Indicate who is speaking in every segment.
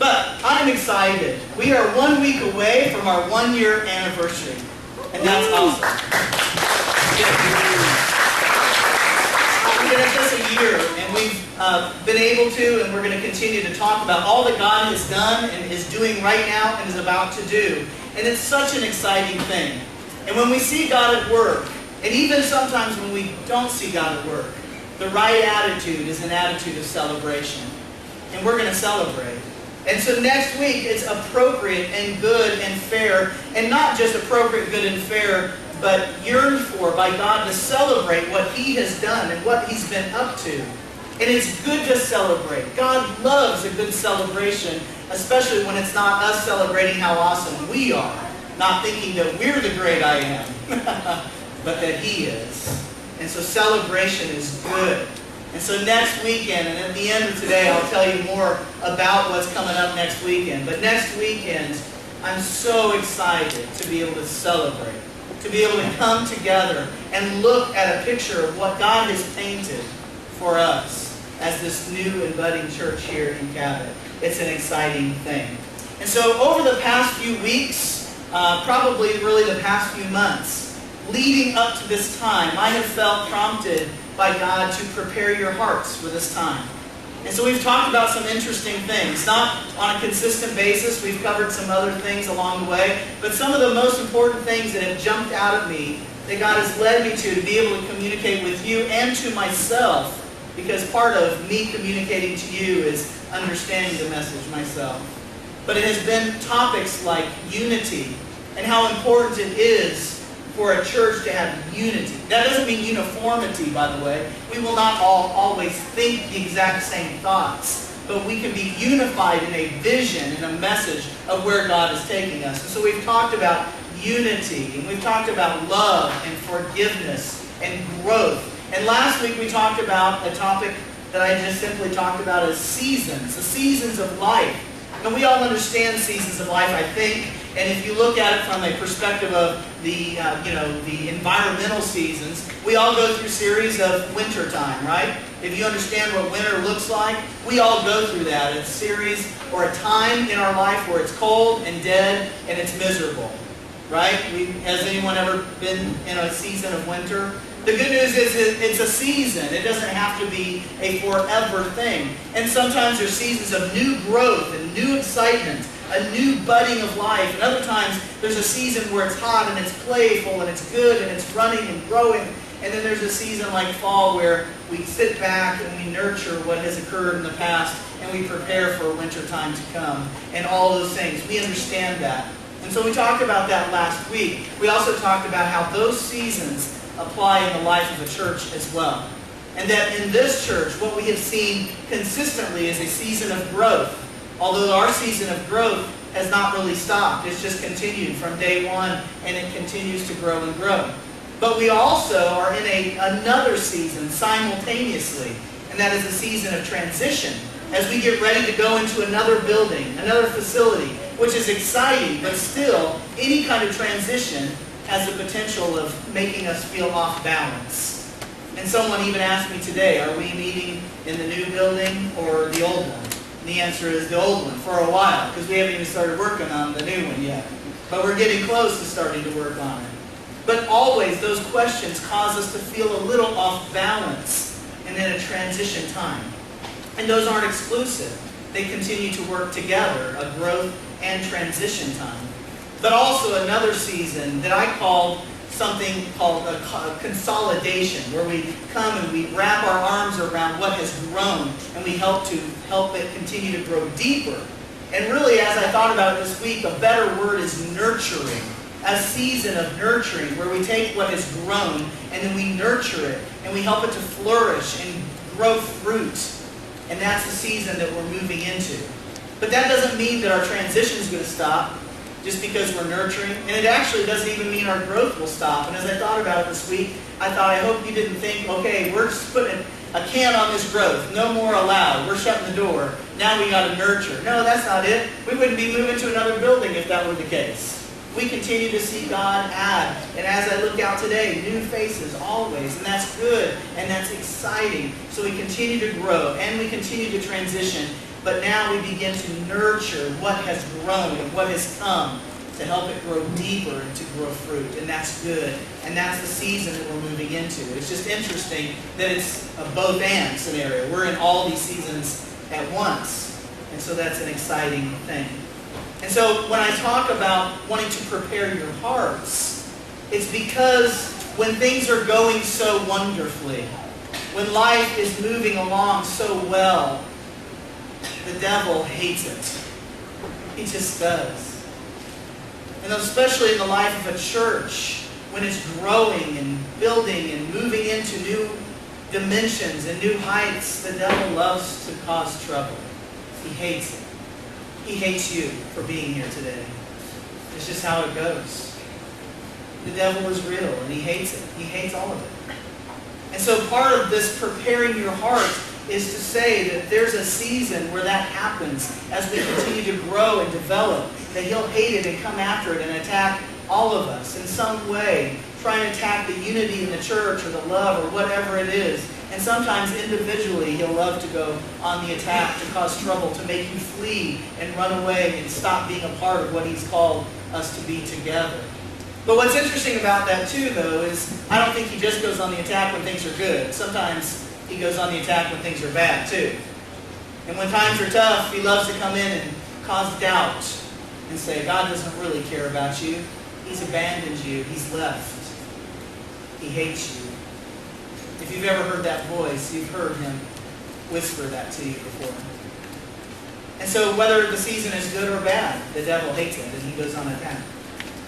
Speaker 1: But I'm excited. We are 1 week away from our 1-year anniversary. And that's awesome. We've been at this a year, and we've been able to, and we're going to continue to talk about all that God has done and is doing right now and is about to do. And it's such an exciting thing. And when we see God at work, and even sometimes when we don't see God at work, the right attitude is an attitude of celebration. And we're going to celebrate. And so next week, it's appropriate and good and fair, and not just appropriate, good, and fair, but yearned for by God to celebrate what He has done and what He's been up to. And it's good to celebrate. God loves a good celebration, especially when it's not us celebrating how awesome we are, not thinking that we're the great I am, but that He is. And so celebration is good. And so next weekend, and at the end of today, I'll tell you more about what's coming up next weekend. But next weekend, I'm so excited to be able to celebrate, to be able to come together and look at a picture of what God has painted for us as this new and budding church here in Cabot. It's an exciting thing. And so over the past few weeks, probably really the past few months, leading up to this time, I have felt prompted by God to prepare your hearts for this time. And so we've talked about some interesting things. Not on a consistent basis. We've covered some other things along the way. But some of the most important things that have jumped out at me that God has led me to be able to communicate with you and to myself, because part of me communicating to you is understanding the message myself. But it has been topics like unity and how important it is for a church to have unity. That doesn't mean uniformity, by the way. We will not all always think the exact same thoughts, but we can be unified in a vision and a message of where God is taking us. And so we've talked about unity, and we've talked about love and forgiveness and growth. And last week we talked about a topic that I just simply talked about as seasons, the seasons of life. And we all understand seasons of life, I think. And if you look at it from a perspective of the environmental seasons, we all go through series of winter time, right? If you understand what winter looks like, we all go through that. It's a series or a time in our life where it's cold and dead and it's miserable, right? Has anyone ever been in a season of winter? The good news is it's a season. It doesn't have to be a forever thing. And sometimes there's seasons of new growth and new excitement, a new budding of life. And other times there's a season where it's hot and it's playful and it's good and it's running and growing. And then there's a season like fall where we sit back and we nurture what has occurred in the past and we prepare for winter time to come and all those things. We understand that. And so we talked about that last week. We also talked about how those seasons apply in the life of a church as well. And that in this church, what we have seen consistently is a season of growth. Although our season of growth has not really stopped. It's just continued from day one, and it continues to grow and grow. But we also are in another season simultaneously, and that is a season of transition as we get ready to go into another building, another facility, which is exciting, but still, any kind of transition has the potential of making us feel off balance. And someone even asked me today, are we meeting in the new building or the old one? And the answer is the old one for a while, because we haven't even started working on the new one yet. But we're getting close to starting to work on it. But always, those questions cause us to feel a little off balance and in a transition time. And those aren't exclusive. They continue to work together, a growth and transition time. But also another season that I call something called a consolidation, where we come and we wrap our arms around what has grown and we help it continue to grow deeper. And really, as I thought about it this week, a better word is nurturing. A season of nurturing, where we take what has grown and then we nurture it and we help it to flourish and grow fruit. And that's the season that we're moving into. But that doesn't mean that our transition is going to stop just because we're nurturing. And it actually doesn't even mean our growth will stop. And as I thought about it this week, I thought, I hope you didn't think, okay, we're just putting a can on this growth. No more allowed. We're shutting the door. Now we got to nurture. No, that's not it. We wouldn't be moving to another building if that were the case. We continue to see God add. And as I look out today, new faces always. And that's good. And that's exciting. So we continue to grow. And we continue to transition. but now we begin to nurture what has grown and what has come to help it grow deeper and to grow fruit. And that's good. And that's the season that we're moving into. It's just interesting that it's a both and scenario. We're in all these seasons at once. And so that's an exciting thing. And so when I talk about wanting to prepare your hearts, it's because when things are going so wonderfully, when life is moving along so well, the devil hates it. He just does. And especially in the life of a church, when it's growing and building and moving into new dimensions and new heights, the devil loves to cause trouble. He hates it. He hates you for being here today. It's just how it goes. The devil is real and he hates it. He hates all of it. And so part of this preparing your heart is to say that there's a season where that happens as we continue to grow and develop, that he'll hate it and come after it and attack all of us in some way, try and attack the unity in the church or the love or whatever it is. And sometimes individually he'll love to go on the attack to cause trouble, to make you flee and run away and stop being a part of what he's called us to be together. But what's interesting about that too, though, is I don't think he just goes on the attack when things are good. Sometimes he goes on the attack when things are bad too. And when times are tough, he loves to come in and cause doubt and say, God doesn't really care about you. He's abandoned you. He's left. He hates you. If you've ever heard that voice, you've heard him whisper that to you before. And so whether the season is good or bad, the devil hates it and he goes on attack.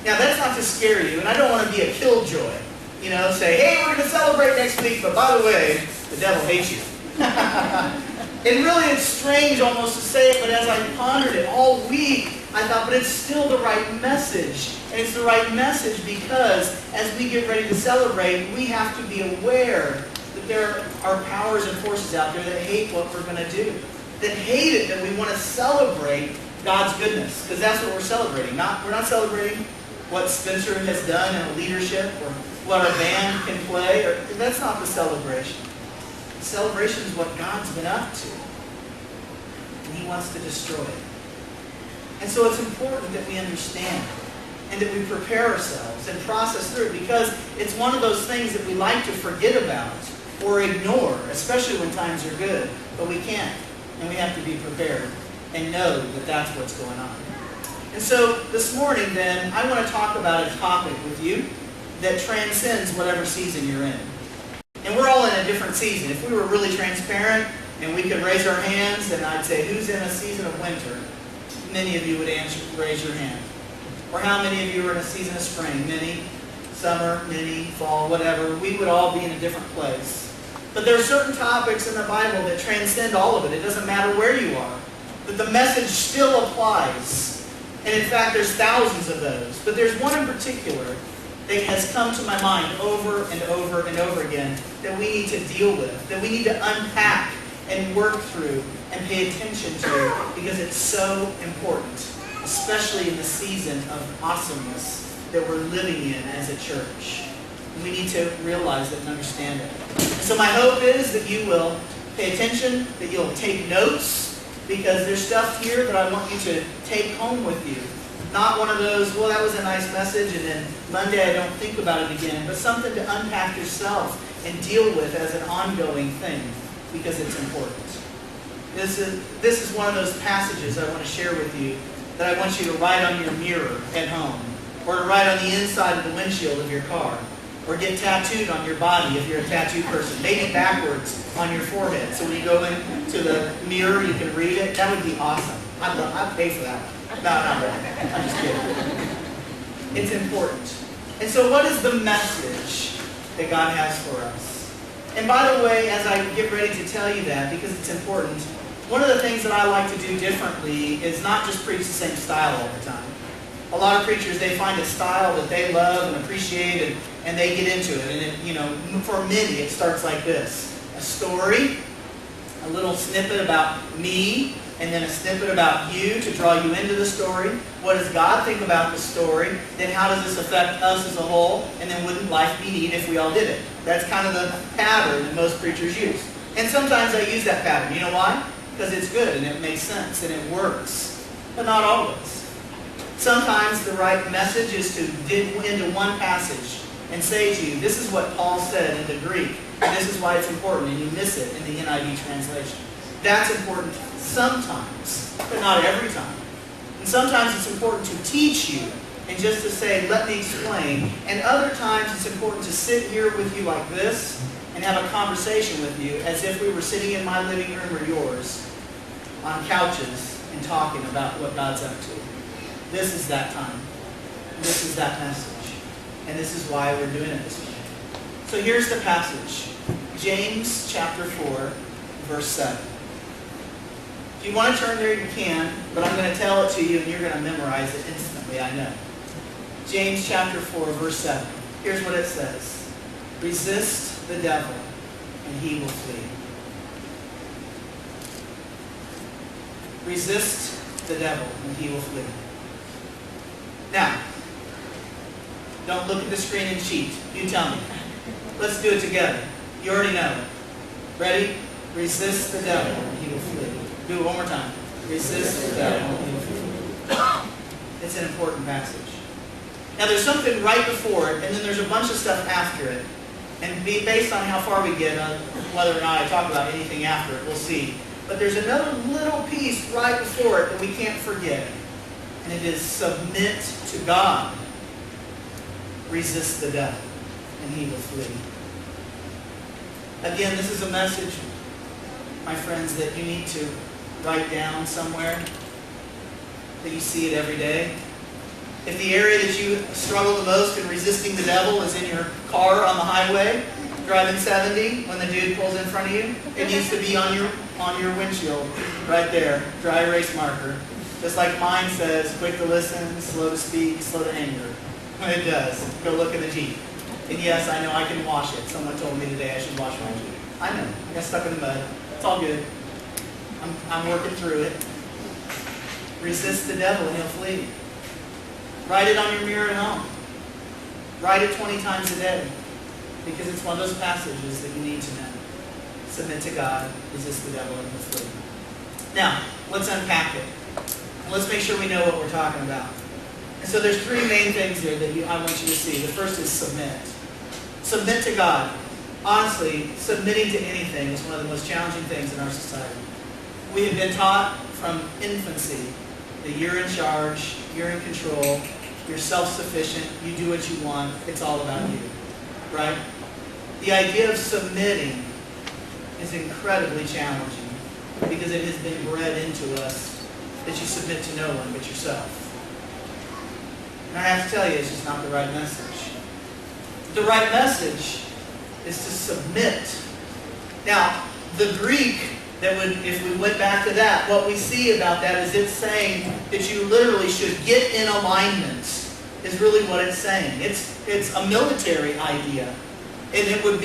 Speaker 1: Now that's not to scare you, and I don't want to be a killjoy. You know, say, hey, we're going to celebrate next week, but by the way, the devil hates you. And really it's strange almost to say it, but as I pondered it all week, I thought, but it's still the right message. And it's the right message because as we get ready to celebrate, we have to be aware that there are powers and forces out there that hate what we're going to do. That hate it, that we want to celebrate God's goodness. Because that's what we're celebrating. We're not celebrating what Spencer has done in leadership or what our band can play. That's not the celebration. The celebration is what God's been up to. And he wants to destroy it. And so it's important that we understand and that we prepare ourselves and process through it, because it's one of those things that we like to forget about or ignore, especially when times are good. But we can't. And we have to be prepared and know that that's what's going on. And so this morning then, I want to talk about a topic with you that transcends whatever season you're in. And we're all in a different season. If we were really transparent and we could raise our hands, and I'd say, who's in a season of winter? Many of you would raise your hand. Or how many of you are in a season of spring? Many. Summer, many, fall, whatever. We would all be in a different place. But there are certain topics in the Bible that transcend all of it. It doesn't matter where you are. But the message still applies. And in fact, there's thousands of those. But there's one in particular that has come to my mind over and over and over again that we need to deal with, that we need to unpack and work through and pay attention to, because it's so important, especially in the season of awesomeness that we're living in as a church. We need to realize it and understand it. And so my hope is that you will pay attention, that you'll take notes, because there's stuff here that I want you to take home with you. Not one of those, well, that was a nice message, and then Monday I don't think about it again, but something to unpack yourself and deal with as an ongoing thing, because it's important. This is one of those passages I want to share with you that I want you to write on your mirror at home, or to write on the inside of the windshield of your car, or get tattooed on your body if you're a tattoo person, maybe backwards on your forehead. So when you go into the mirror, you can read it. That would be awesome. I'd pay for that one. No, not really. I'm just kidding. It's important. And so what is the message that God has for us? And by the way, as I get ready to tell you that, because it's important, one of the things that I like to do differently is not just preach the same style all the time. A lot of preachers, they find a style that they love and appreciate, and they get into it. And it, for many, it starts like this. A story, a little snippet about me, and then a snippet about you to draw you into the story. What does God think about the story? Then how does this affect us as a whole? And then wouldn't life be neat if we all did it? That's kind of the pattern that most preachers use. And sometimes I use that pattern. You know why? because it's good and it makes sense and it works, but not always. Sometimes the right message is to dig into one passage and say to you, this is what Paul said in the Greek, and this is why it's important, and you miss it in the NIV translation. That's important sometimes, but not every time. And sometimes it's important to teach you and just to say, let me explain. And other times it's important to sit here with you like this and have a conversation with you as if we were sitting in my living room or yours on couches and talking about what God's up to. This is that time. This is that message. And this is why we're doing it this way. So here's the passage. James chapter 4, verse 7. If you want to turn there, you can, but I'm going to tell it to you and you're going to memorize it instantly, I know. James chapter 4, verse 7. Here's what it says. Resist the devil, and he will flee. Resist the devil, and he will flee. Now, don't look at the screen and cheat. You tell me. Let's do it together. You already know it. Ready? Resist the devil, and he will flee. Do it one more time. Resist the devil, and he will flee. It's an important passage. Now, there's something right before it, and then there's a bunch of stuff after it. And based on how far we get on whether or not I talk about anything after it, we'll see. But there's another little piece right before it that we can't forget. And it is submit to God. Resist the devil, and he will flee. Again, this is a message, my friends, that you need to write down somewhere, that you see it every day. If the area that you struggle the most in resisting the devil is in your car on the highway, driving 70, when the dude pulls in front of you, it needs to be on your windshield, right there, dry erase marker. Just like mine says, quick to listen, slow to speak, slow to anger. It does. Go look at the Jeep. And yes, I know I can wash it. Someone told me today I should wash my Jeep. I know. I got stuck in the mud. It's all good. I'm working through it. Resist the devil and he'll flee. Write it on your mirror at home. Write it 20 times a day. Because it's one of those passages that you need to know. Submit to God, resist the devil, and he'll flee. Now, let's unpack it. And let's make sure we know what we're talking about. And so there's three main things here that I want you to see. The first is submit. Submit to God. Honestly, submitting to anything is one of the most challenging things in our society. We have been taught from infancy that you're in charge, you're in control, you're self-sufficient, you do what you want, it's all about you. Right? The idea of submitting is incredibly challenging because it has been bred into us that you submit to no one but yourself. And I have to tell you, it's just not the right message. The right message is to submit. Now, the Greek, if we went back to that, what we see about that is it's saying that you literally should get in alignment, is really what it's saying. It's a military idea. And it would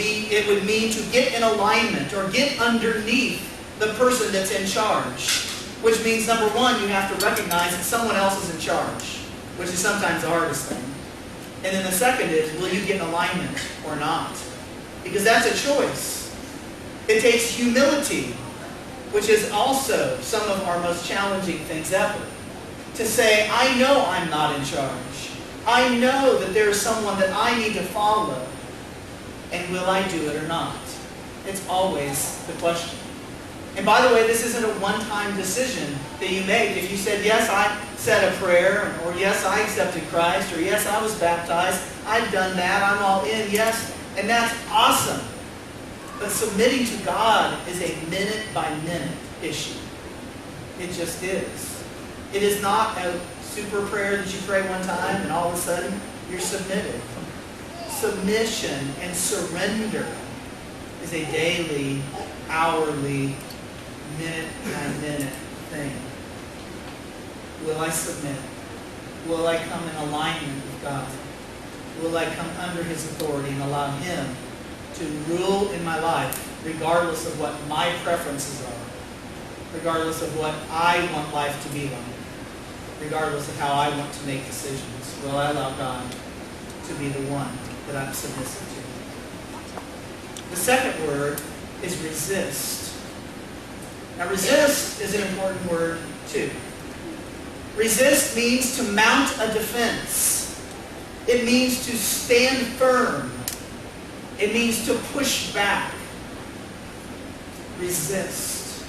Speaker 1: mean to get in alignment or get underneath the person that's in charge. Which means, number one, you have to recognize that someone else is in charge, which is sometimes the hardest thing. And then the second is, will you get in alignment or not? Because that's a choice. It takes humility, which is also some of our most challenging things ever. To say, I know I'm not in charge. I know that there is someone that I need to follow. And will I do it or not? It's always the question. And by the way, this isn't a one-time decision that you make. If you said, yes, I said a prayer, or yes, I accepted Christ, or yes, I was baptized, I've done that, I'm all in, yes, and that's awesome. But submitting to God is a minute-by-minute issue. It just is. It is not a super prayer that you pray one time and all of a sudden you're submitted. Submission and surrender is a daily, hourly, minute-by-minute thing. Will I submit? Will I come in alignment with God? Will I come under His authority and allow Him to rule in my life, regardless of what my preferences are, regardless of what I want life to be like, regardless of how I want to make decisions? Will I allow God to be the one that I'm submissive to? The second word is resist. Now, resist is an important word, too. Resist means to mount a defense. It means to stand firm. It means to push back. Resist.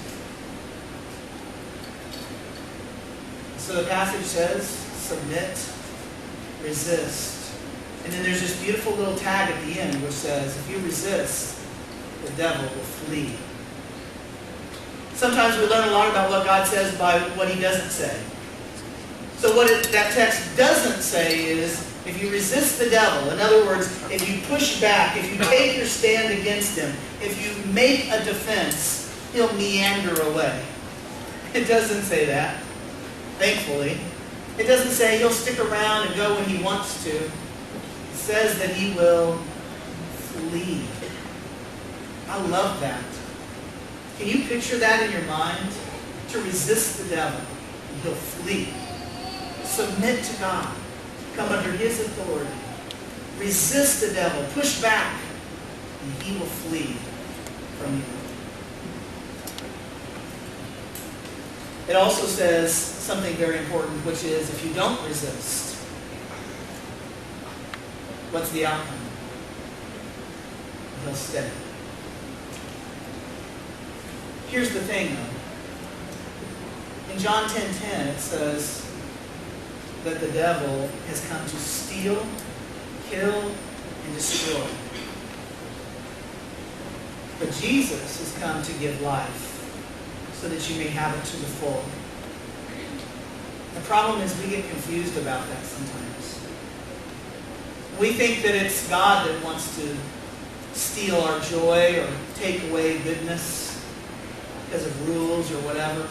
Speaker 1: So the passage says, submit, resist. And then there's this beautiful little tag at the end which says, if you resist, the devil will flee. Sometimes we learn a lot about what God says by what He doesn't say. So what that text doesn't say is, if you resist the devil, in other words, if you push back, if you take your stand against him, if you make a defense, he'll meander away. It doesn't say that, thankfully. It doesn't say he'll stick around and go when he wants to. It says that he will flee. I love that. Can you picture that in your mind? To resist the devil, and he'll flee. Submit to God. Come under His authority. Resist the devil. Push back, and he will flee from you. It also says something very important, which is, if you don't resist, what's the outcome? He'll stay. Here's the thing, though. In John 10:10, it says that the devil has come to steal, kill, and destroy. But Jesus has come to give life so that you may have it to the full. The problem is we get confused about that sometimes. We think that it's God that wants to steal our joy or take away goodness because of rules or whatever.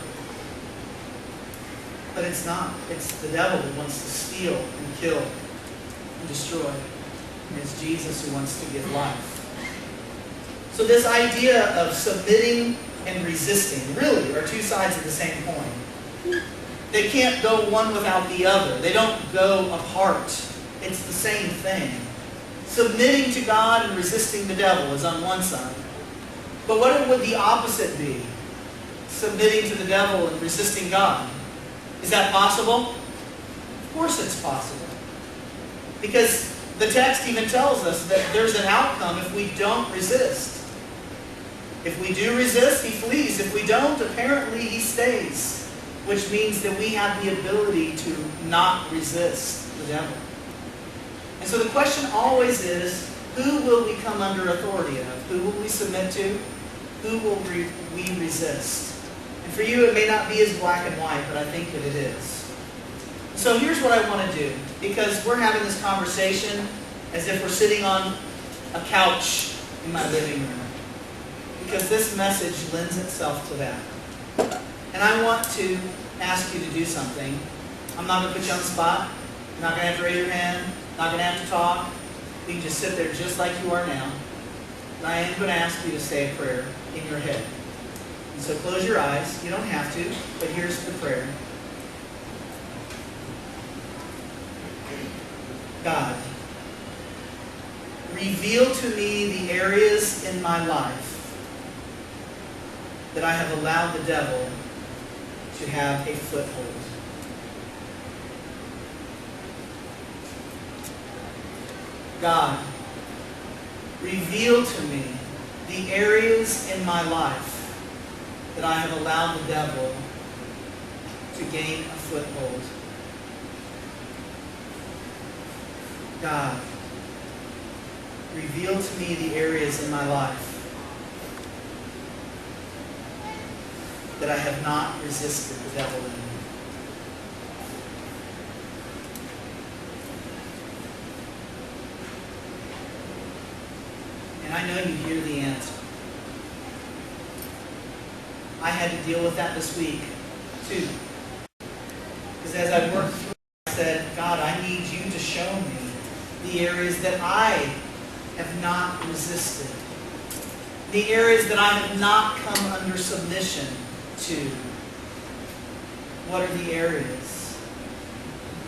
Speaker 1: But it's not. It's the devil that wants to steal and kill and destroy. And it's Jesus who wants to give life. So this idea of submitting and resisting really are two sides of the same coin. They can't go one without the other. They don't go apart. It's the same thing. Submitting to God and resisting the devil is on one side. But what would the opposite be? Submitting to the devil and resisting God. Is that possible? Of course it's possible. Because the text even tells us that there's an outcome if we don't resist. If we do resist, he flees. If we don't, apparently he stays. Which means that we have the ability to not resist the devil. And so the question always is, who will we come under authority of? Who will we submit to? Who will we resist? And for you, it may not be as black and white, but I think that it is. So here's what I want to do. Because we're having this conversation as if we're sitting on a couch in my living room. Because this message lends itself to that. And I want to ask you to do something. I'm not going to put you on the spot. You're not going to have to raise your hand. Not going to have to talk. You can just sit there just like you are now. And I am going to ask you to say a prayer in your head. And so close your eyes. You don't have to, but here's the prayer. God, reveal to me the areas in my life that I have allowed the devil to have a foothold. God, reveal to me the areas in my life that I have allowed the devil to gain a foothold. God, reveal to me the areas in my life that I have not resisted the devil in. And I know you hear the answer. I had to deal with that this week, too. Because as I worked through it, I said, God, I need you to show me the areas that I have not resisted. The areas that I have not come under submission to. What are the areas?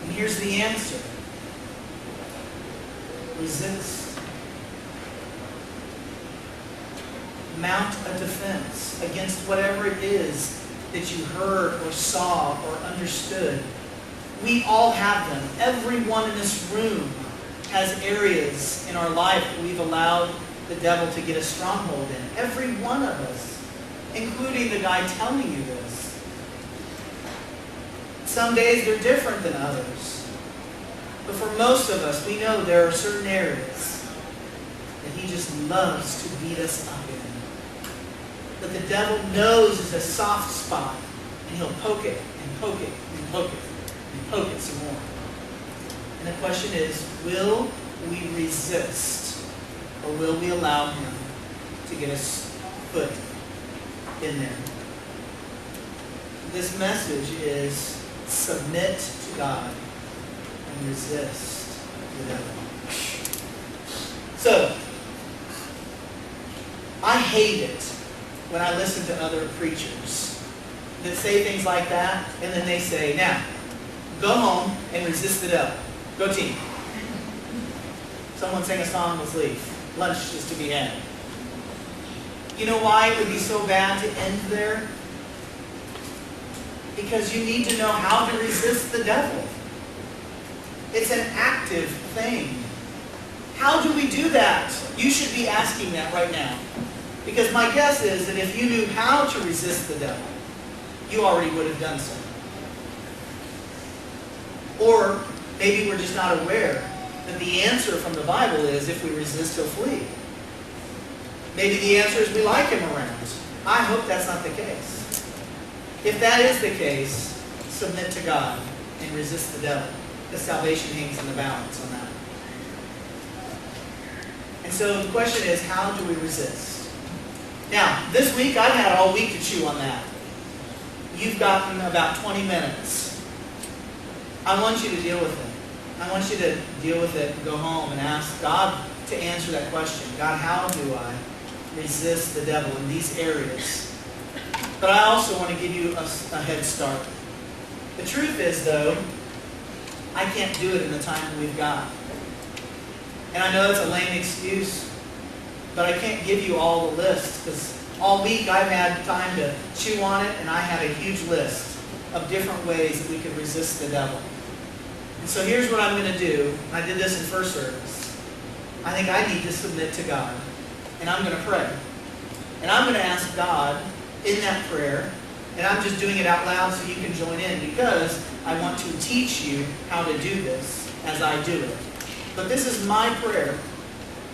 Speaker 1: And here's the answer. Resist. mount a defense against whatever it is that you heard or saw or understood. We all have them. Everyone in this room has areas in our life that we've allowed the devil to get a stronghold in. Every one of us, including the guy telling you this. Some days they're different than others. But for most of us, we know there are certain areas that he just loves to beat us up in. That the devil knows is a soft spot, and he'll poke it and poke it and poke it and poke it some more. And the question is, will we resist, or will we allow him to get his foot in there? This message is submit to God and resist the devil. So, I hate it when I listen to other preachers that say things like that, and then they say, now, go home and resist the devil. Go team. Someone sang a song, let's leave. Lunch is to be had. You know why it would be so bad to end there? Because you need to know how to resist the devil. It's an active thing. How do we do that? You should be asking that right now. Because my guess is that if you knew how to resist the devil, you already would have done so. Or maybe we're just not aware that the answer from the Bible is if we resist, he'll flee. Maybe the answer is we like him around. I hope that's not the case. If that is the case, submit to God and resist the devil. Because salvation hangs in the balance on that. And so the question is, how do we resist? Now, this week I've had all week to chew on that. You've gotten about 20 minutes. I want you to deal with it. I want you to deal with it and go home and ask God to answer that question. God, how do I resist the devil in these areas? But I also want to give you a head start. The truth is, though, I can't do it in the time we've got. And I know it's a lame excuse, but I can't give you all the list, because all week I've had time to chew on it, and I had a huge list of different ways that we could resist the devil. And so here's what I'm going to do. I did this in first service. I think I need to submit to God, and I'm going to pray. And I'm going to ask God in that prayer, and I'm just doing it out loud so you can join in, because I want to teach you how to do this as I do it. But this is my prayer.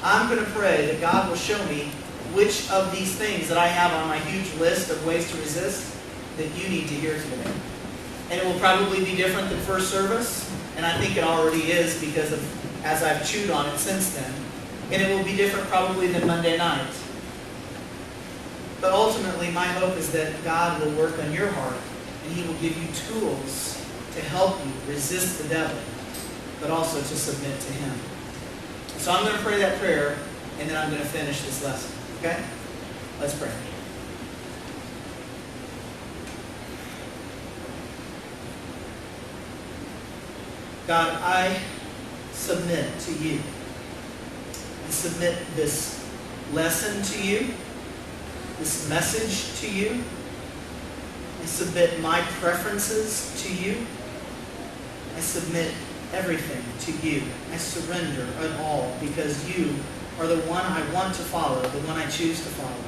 Speaker 1: I'm going to pray that God will show me which of these things that I have on my huge list of ways to resist that you need to hear today. And it will probably be different than first service, and I think it already is because of as I've chewed on it since then. And it will be different probably than Monday night. But ultimately, my hope is that God will work on your heart, and He will give you tools to help you resist the devil, but also to submit to Him. So I'm going to pray that prayer, and then I'm going to finish this lesson. Okay? Let's pray. God, I submit to you. I submit this lesson to you, this message to you. I submit my preferences to you. I submit everything to you. I surrender it all because you are the one I want to follow, the one I choose to follow.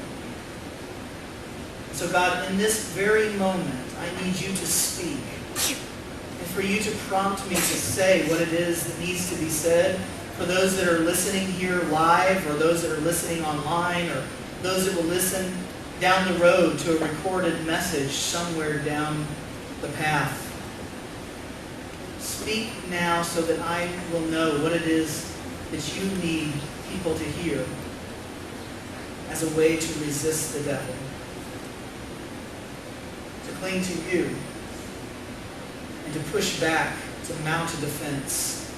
Speaker 1: So God, in this very moment, I need you to speak. And for you to prompt me to say what it is that needs to be said. For those that are listening here live, or those that are listening online, or those that will listen down the road to a recorded message somewhere down the path. Speak now so that I will know what it is that you need people to hear as a way to resist the devil. To cling to you and to push back, to mount a defense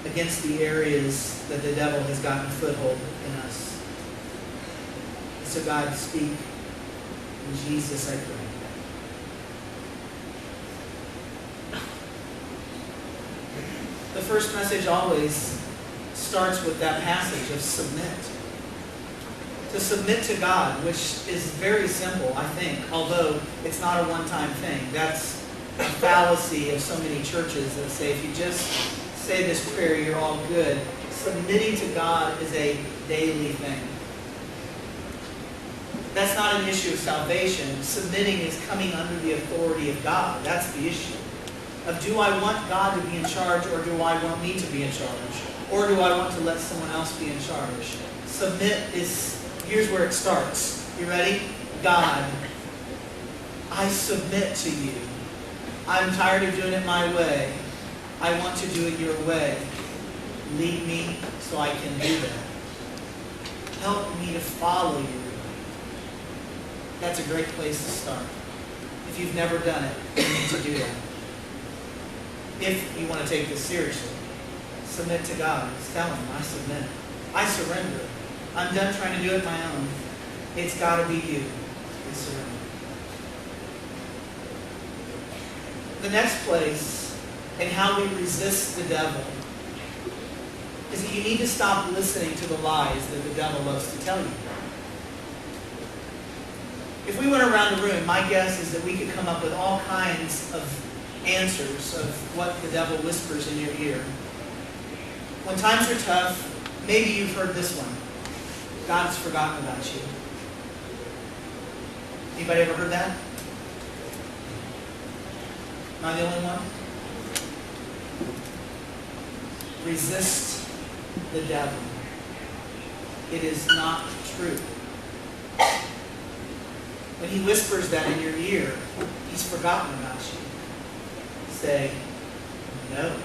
Speaker 1: against the areas that the devil has gotten a foothold in us. And so God, speak. In Jesus I pray. The first message always starts with that passage of submit. to submit to God, which is very simple, I think, although it's not a one-time thing. That's a fallacy of so many churches that say if you just say this prayer, you're all good. Submitting to God is a daily thing. That's not an issue of salvation. Submitting is coming under the authority of God. That's the issue. Of do I want God to be in charge, or do I want me to be in charge? Or do I want to let someone else be in charge? Submit is, here's where it starts. You ready? God, I submit to you. I'm tired of doing it my way. I want to do it your way. Lead me so I can do that. Help me to follow you. That's a great place to start. If you've never done it, you need to do that. If you want to take this seriously, submit to God. Just tell Him, I submit. I surrender. I'm done trying to do it my own. It's got to be you. I surrender. The next place in how we resist the devil is that you need to stop listening to the lies that the devil loves to tell you. If we went around the room, my guess is that we could come up with all kinds of answers of what the devil whispers in your ear. When times are tough, maybe you've heard this one. God's forgotten about you. Anybody ever heard that? Am I the only one? Resist the devil. It is not true. When he whispers that in your ear, he's forgotten about you. Say, no.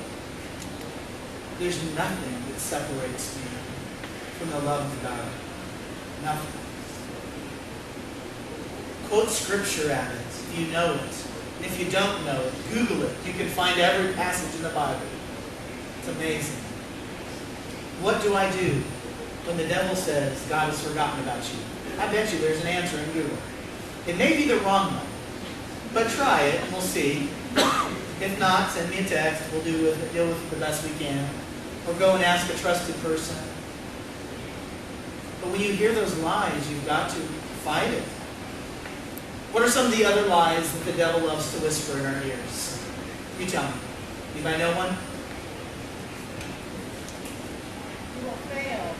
Speaker 1: There's nothing that separates me from the love of God. Nothing. Quote scripture at it if you know it. And if you don't know it, Google it. You can find every passage in the Bible. It's amazing. What do I do when the devil says God has forgotten about you? I bet you there's an answer in Google. It may be the wrong one, but try it and we'll see. If not, send me a text. We'll deal with it the best we can. Or go and ask a trusted person. But when you hear those lies, you've got to fight it. What are some of the other lies that the devil loves to whisper in our ears? You tell me. Anybody know one?
Speaker 2: You will fail.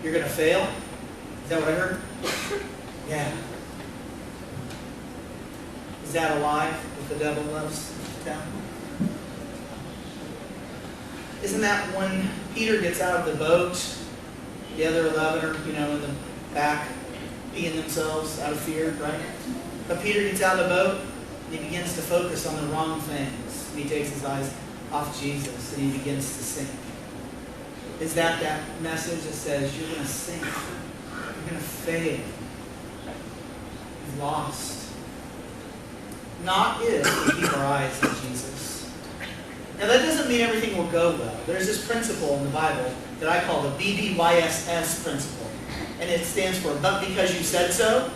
Speaker 1: You're going to fail? Is that what I heard? Yeah. Is that a lie that the devil loves to tell? Isn't that when Peter gets out of the boat, the other 11 are, in the back, peeing themselves out of fear, right? But Peter gets out of the boat, and he begins to focus on the wrong things. And he takes his eyes off Jesus, and he begins to sink. Is that message that says, you're going to sink? You're going to fail. You've lost. Not if we keep our eyes on Jesus. Now that doesn't mean everything will go well. There's this principle in the Bible that I call the BDYSS principle. And it stands for, but because you said so.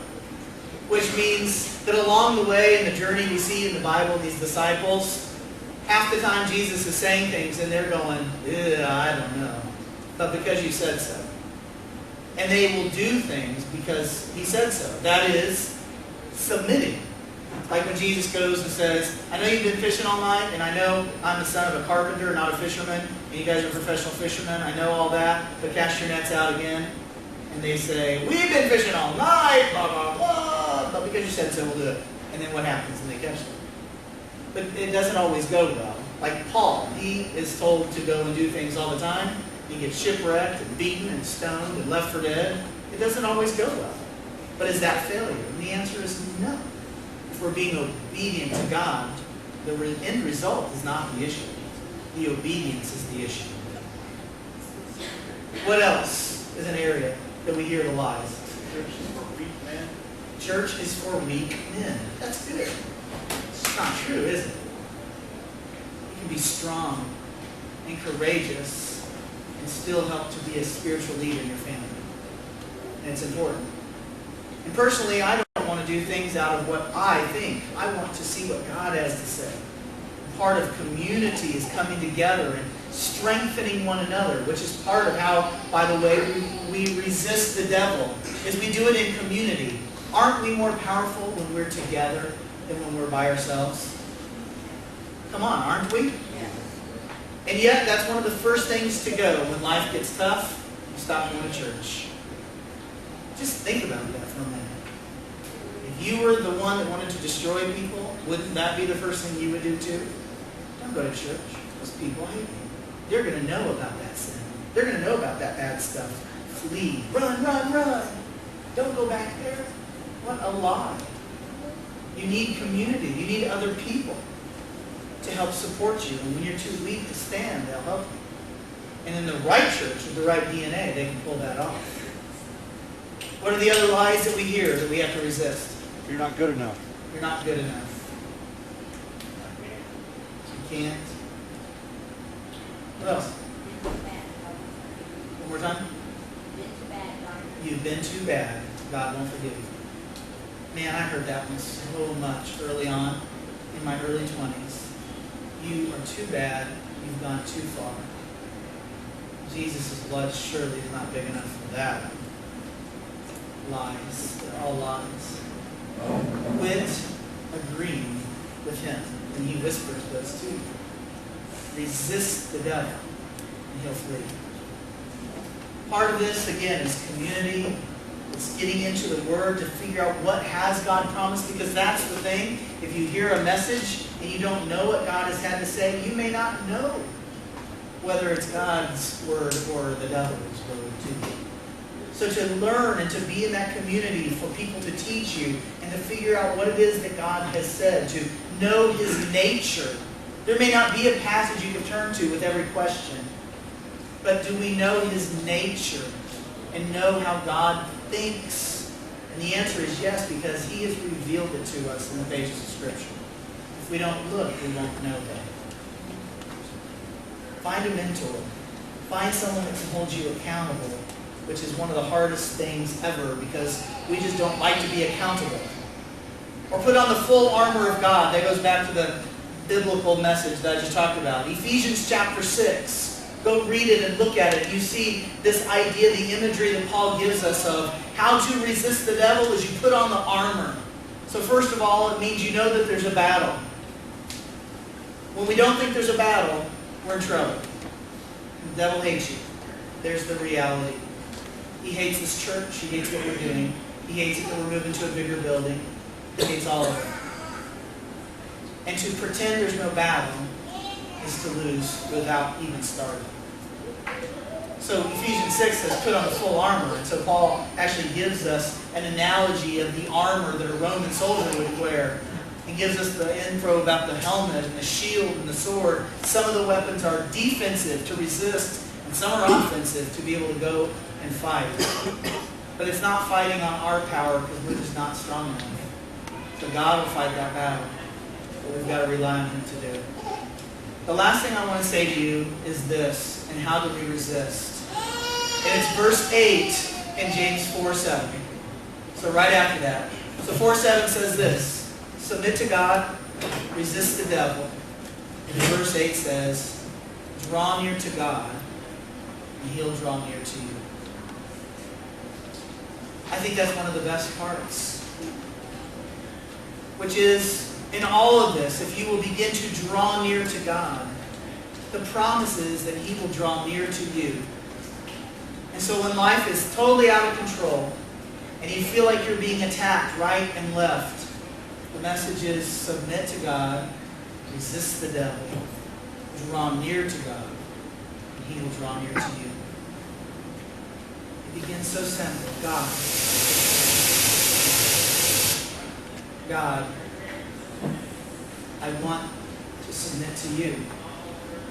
Speaker 1: Which means that along the way in the journey we see in the Bible, these disciples, half the time Jesus is saying things and they're going, I don't know. But because you said so. And they will do things because he said so. That is submitting. Like when Jesus goes and says, I know you've been fishing all night, and I know I'm the son of a carpenter, not a fisherman, and you guys are professional fishermen. I know all that, but cast your nets out again. And they say, we've been fishing all night, blah, blah, blah, but because you said so, we'll do it. And then what happens? And they catch them. But it doesn't always go well. Like Paul, he is told to go and do things all the time. He gets shipwrecked and beaten and stoned and left for dead. It doesn't always go well. But is that failure? And the answer is no. If we're being obedient to God, the end result is not the issue. The obedience is the issue. What else is an area that we hear the lies?
Speaker 3: Church is for weak men.
Speaker 1: Church is for weak men. That's good. It's not true, is it? You can be strong and courageous and still help to be a spiritual leader in your family. And it's important. And personally, I don't want to do things out of what I think. I want to see what God has to say. part of community is coming together and strengthening one another, which is part of how, by the way, we resist the devil, is we do it in community. Aren't we more powerful when we're together than when we're by ourselves? Come on, aren't we? And yet, that's one of the first things to go when life gets tough. You stop going to church. Just think about that for a minute. If you were the one that wanted to destroy people, wouldn't that be the first thing you would do too? Don't go to church. Those people hate you. They're going to know about that sin. They're going to know about that bad stuff. Flee. Run, run, run. Don't go back there. What a lie. You need community. You need other people to help support you. And when you're too weak to stand, they'll help you. And in the right church with the right DNA, they can pull that off. What are the other lies that we hear that we have to resist?
Speaker 3: You're not good enough.
Speaker 1: You're not good enough. You can't. What else? One more time. You've been too bad. God won't forgive you. Man, I heard that one so much early on, in my early 20s. You are too bad. You've gone too far. Jesus' blood surely is not big enough for that. Lies. They're all lies. Quit agreeing with him when he whispers those to you. Resist the devil, and he'll flee. Part of this, again, is community. It's getting into the Word to figure out what has God promised, because that's the thing. If you hear a message and you don't know what God has had to say, you may not know whether it's God's Word or the devil's Word to you. So to learn and to be in that community for people to teach you and to figure out what it is that God has said, to know His nature. There may not be a passage you can turn to with every question, but do we know His nature and know how God thinks? And the answer is yes, because He has revealed it to us in the pages of Scripture. If we don't look, we won't know that. Find a mentor. Find someone that can hold you accountable, which is one of the hardest things ever, because we just don't like to be accountable. Or put on the full armor of God. That goes back to the biblical message that I just talked about. Ephesians chapter 6. Go read it and look at it. You see this idea, the imagery that Paul gives us of how to resist the devil is you put on the armor. So first of all, it means you know that there's a battle. When we don't think there's a battle, we're in trouble. The devil hates you. There's the reality. He hates this church. He hates what we're doing. He hates it that we're moving to a bigger building. He hates all of it. And to pretend there's no battle is to lose without even starting. So Ephesians 6 says put on the full armor. And so Paul actually gives us an analogy of the armor that a Roman soldier would wear. He gives us the intro about the helmet and the shield and the sword. Some of the weapons are defensive to resist, and some are offensive to be able to go and fight. But it's not fighting on our power because we're just not strong enough. So God will fight that battle. But we've got to rely on Him to do it. The last thing I want to say to you is this, and how do we resist? And it's verse 8 in James 4:7. So right after that. So 4:7 says this. Submit to God, resist the devil. And verse 8 says, draw near to God, and He'll draw near to you. I think that's one of the best parts. Which is, in all of this, if you will begin to draw near to God, the promise is that He will draw near to you. And so when life is totally out of control, and you feel like you're being attacked right and left, the message is submit to God, resist the devil, draw near to God, and He will draw near to you. It begins so simple. God, I want to submit to you.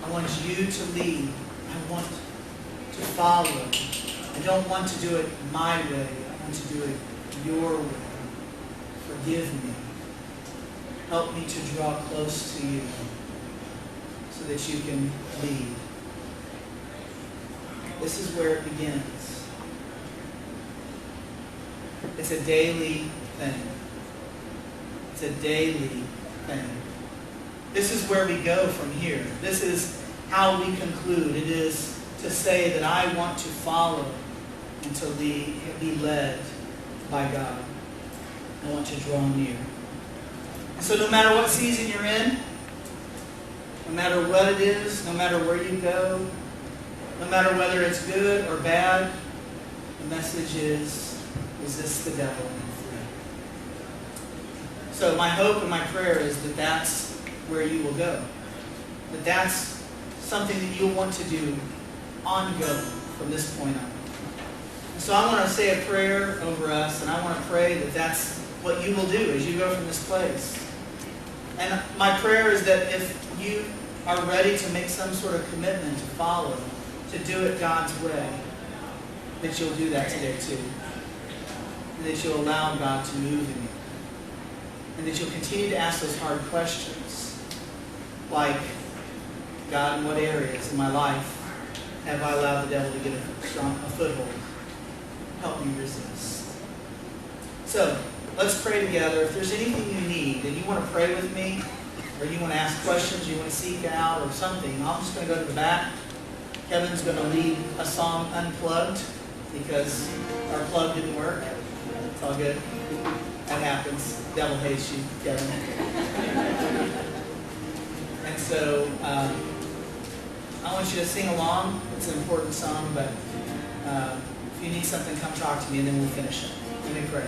Speaker 1: I want you to lead. I want to follow. I don't want to do it my way. I want to do it your way. Forgive me. Help me to draw close to you so that you can lead. This is where it begins. It's a daily thing. It's a daily thing. This is where we go from here. This is how we conclude. It is to say that I want to follow and to be led by God. I want to draw near. And so no matter what season you're in, no matter what it is, no matter where you go, no matter whether it's good or bad, the message is resist the devil and flee. So my hope and my prayer is that that's where you will go. That that's something that you'll want to do ongoing from this point on. And so I want to say a prayer over us, and I want to pray that that's what you will do as you go from this place. And my prayer is that if you are ready to make some sort of commitment to follow, to do it God's way, that you'll do that today too. And that you'll allow God to move in you. And that you'll continue to ask those hard questions. Like, God, in what areas in my life have I allowed the devil to get a foothold? Help me resist. So, let's pray together. If there's anything you need and you want to pray with me, or you want to ask questions, you want to seek out or something, I'm just going to go to the back. Kevin's going to lead a song unplugged because our plug didn't work. It's all good. That happens. The devil hates you, Kevin. And so I want you to sing along. It's an important song, but if you need something, come talk to me and then we'll finish it. Let me pray.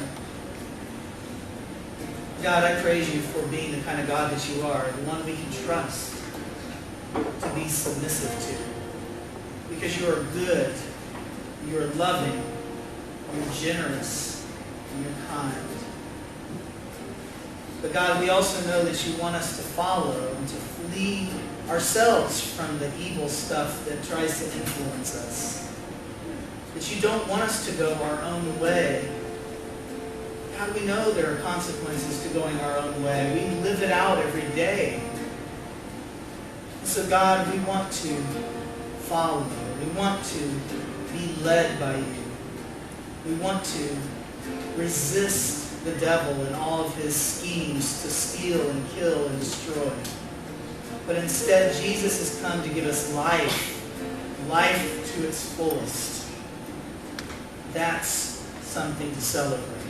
Speaker 1: God, I praise you for being the kind of God that you are, the one we can trust to be submissive to. Because you are good, you are loving, you're generous, and you're kind. But God, we also know that you want us to follow and to flee ourselves from the evil stuff that tries to influence us. That you don't want us to go our own way. God, we know there are consequences to going our own way. We live it out every day. And so God, we want to follow you. We want to be led by you. We want to resist the devil and all of his schemes to steal and kill and destroy. But instead, Jesus has come to give us life, life to its fullest. That's something to celebrate.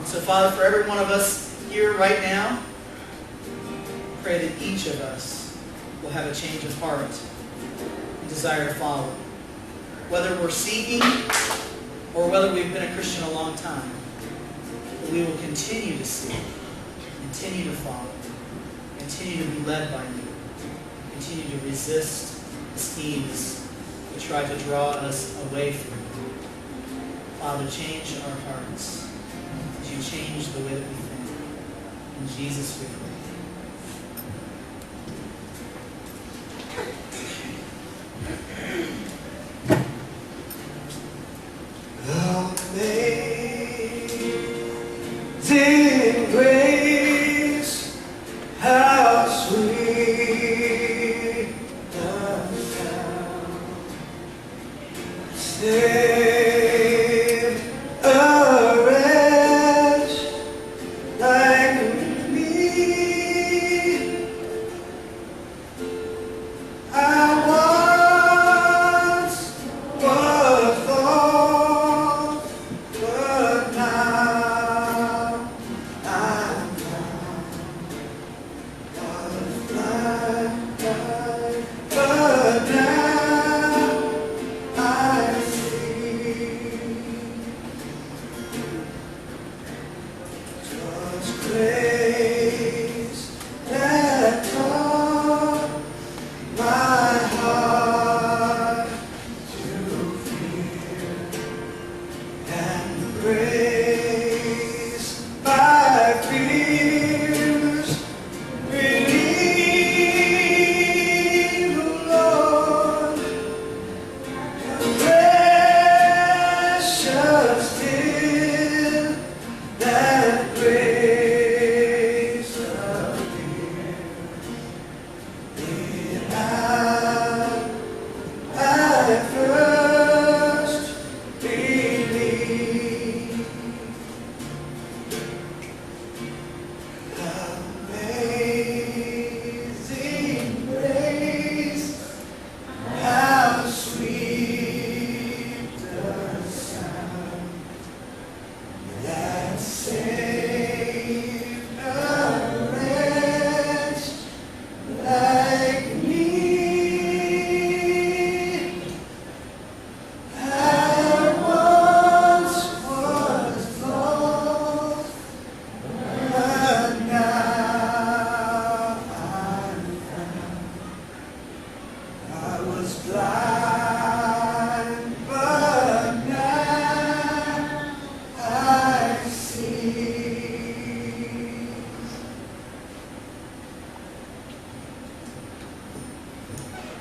Speaker 1: So, Father, for every one of us here right now, I pray that each of us will have a change of heart and desire to follow. Whether we're seeking or whether we've been a Christian a long time, that we will continue to seek, continue to follow, continue to be led by you, continue to resist the schemes that try to draw us away from you. Father, change our hearts. You change the way that we think. In Jesus we pray.
Speaker 4: Amazing grace, how sweet the sound saved a wretch like me.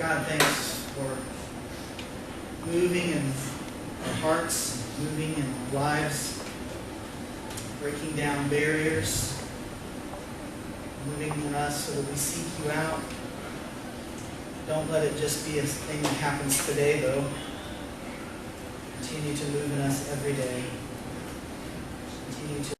Speaker 1: God, thanks for moving in our hearts, moving in our lives, breaking down barriers, moving in us so that we seek you out. Don't let it just be a thing that happens today, though. Continue to move in us every day. Continue to